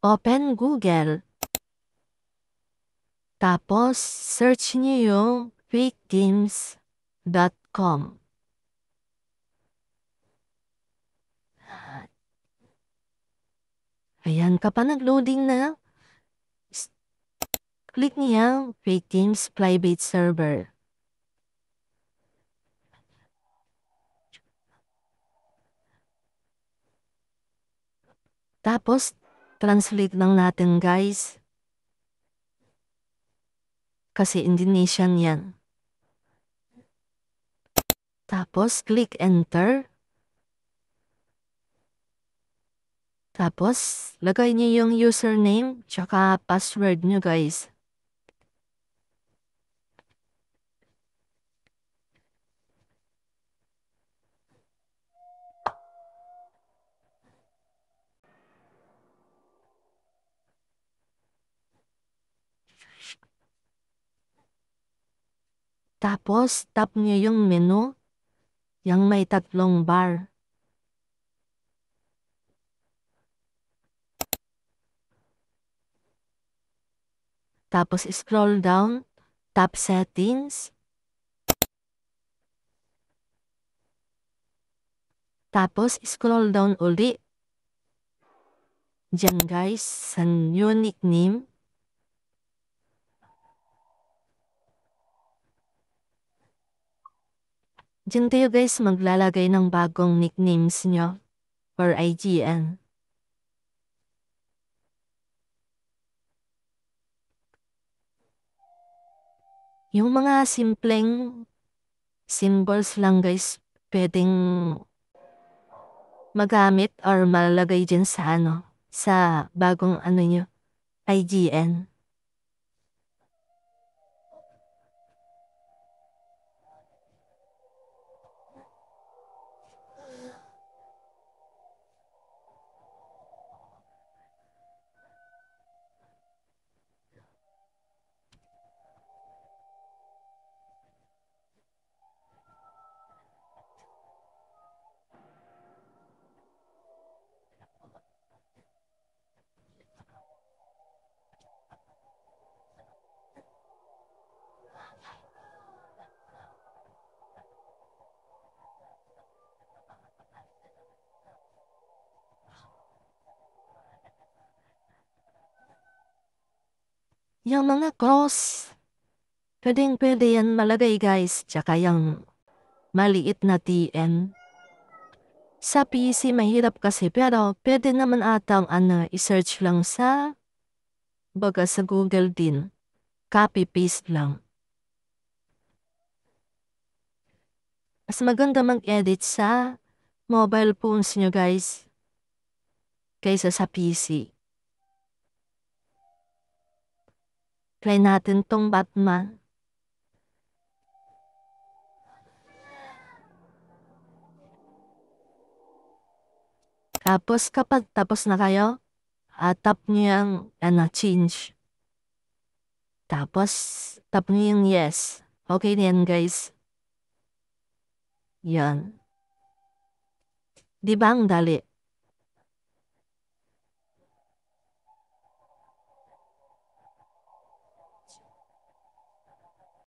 Open Google. Tapos, search niyo yung fakegames.com. Ayan, kapag nag-loading na, click niyo yung Fake Games Private Server. Tapos, translate lang natin guys. Kasi Indonesian yan. Tapos, click enter. Tapos, lagay niyo yung username tsaka password niyo guys. Tapos, tap niyo yung menu, yung may tatlong bar. Tapos, scroll down, tap settings. Tapos, scroll down uli. Diyan guys, sa new nickname. Diyan kayo guys maglalagay ng bagong nicknames nyo for IGN. Yung mga simpleng symbols lang guys, pwedeng magamit or malagay dyan sa sa bagong nyo, IGN. Yung mga cross, pwede yan malagay guys, tsaka yung maliit na TN. Sa PC mahirap kasi pero pwede naman atang i-search lang sa sa Google din. Copy paste lang. Mas maganda mag-edit sa mobile phones nyo guys kaysa sa PC. Try natin tong Batman. Tapos kapag tapos na kayo, tap nyo yung change. Tapos tap nyo yung yes. Okay na yan guys. Yan. Di ba ang dali?